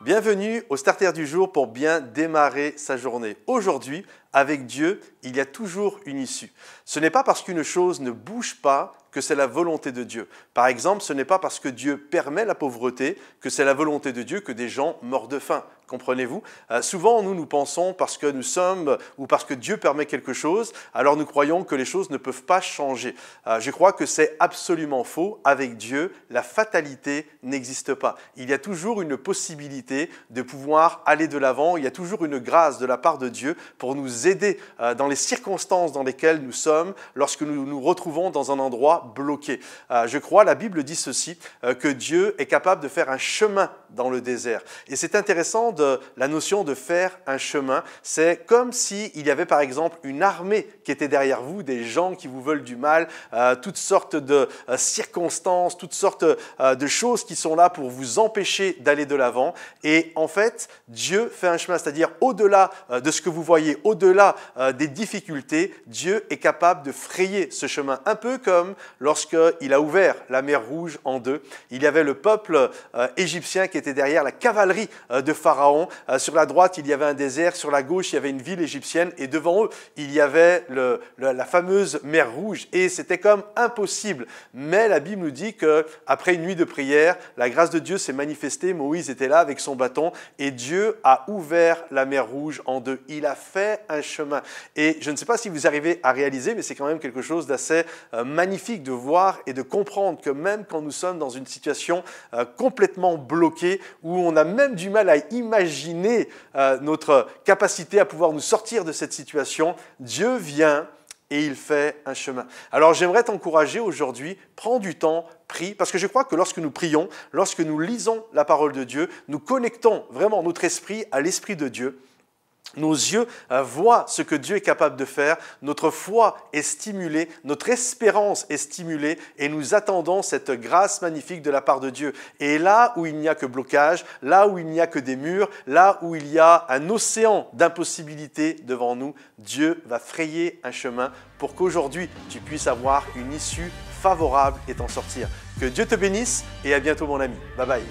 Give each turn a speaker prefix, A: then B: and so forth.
A: Bienvenue au Starter du jour pour bien démarrer sa journée. Aujourd'hui, avec Dieu, il y a toujours une issue. Ce n'est pas parce qu'une chose ne bouge pas que c'est la volonté de Dieu. Par exemple, ce n'est pas parce que Dieu permet la pauvreté que c'est la volonté de Dieu que des gens meurent de faim. Comprenez-vous? Souvent, nous pensons parce que nous sommes ou parce que Dieu permet quelque chose, alors nous croyons que les choses ne peuvent pas changer. Je crois que c'est absolument faux. Avec Dieu, la fatalité n'existe pas. Il y a toujours une possibilité de pouvoir aller de l'avant. Il y a toujours une grâce de la part de Dieu pour nous aider dans les circonstances dans lesquelles nous sommes lorsque nous nous retrouvons dans un endroit bloqué. Je crois, la Bible dit ceci, que Dieu est capable de faire un chemin dans le désert. Et c'est intéressant de la notion de faire un chemin. C'est comme s'il y avait par exemple une armée qui était derrière vous, des gens qui vous veulent du mal, toutes sortes de circonstances, toutes sortes de choses qui sont là pour vous empêcher d'aller de l'avant. Et en fait, Dieu fait un chemin, c'est-à-dire au-delà de ce que vous voyez, au-delà des difficultés, Dieu est capable de frayer ce chemin. Un peu comme lorsqu'il a ouvert la mer Rouge en deux. Il y avait le peuple égyptien qui était derrière la cavalerie de Pharaon. Sur la droite, il y avait un désert. Sur la gauche, il y avait une ville égyptienne. Et devant eux, il y avait la fameuse mer Rouge. Et c'était comme impossible. Mais la Bible nous dit qu'après une nuit de prière, la grâce de Dieu s'est manifestée. Moïse était là avec son bâton. Et Dieu a ouvert la mer Rouge en deux. Il a fait un chemin. Et je ne sais pas si vous arrivez à réaliser, mais c'est quand même quelque chose d'assez magnifique de voir et de comprendre que même quand nous sommes dans une situation complètement bloquée, où on a même du mal à imaginer notre capacité à pouvoir nous sortir de cette situation, Dieu vient et il fait un chemin. Alors j'aimerais t'encourager aujourd'hui, prends du temps, prie, parce que je crois que lorsque nous prions, lorsque nous lisons la parole de Dieu, nous connectons vraiment notre esprit à l'esprit de Dieu. Nos yeux voient ce que Dieu est capable de faire, notre foi est stimulée, notre espérance est stimulée et nous attendons cette grâce magnifique de la part de Dieu. Et là où il n'y a que blocage, là où il n'y a que des murs, là où il y a un océan d'impossibilités devant nous, Dieu va frayer un chemin pour qu'aujourd'hui tu puisses avoir une issue favorable et t'en sortir. Que Dieu te bénisse et à bientôt mon ami. Bye bye.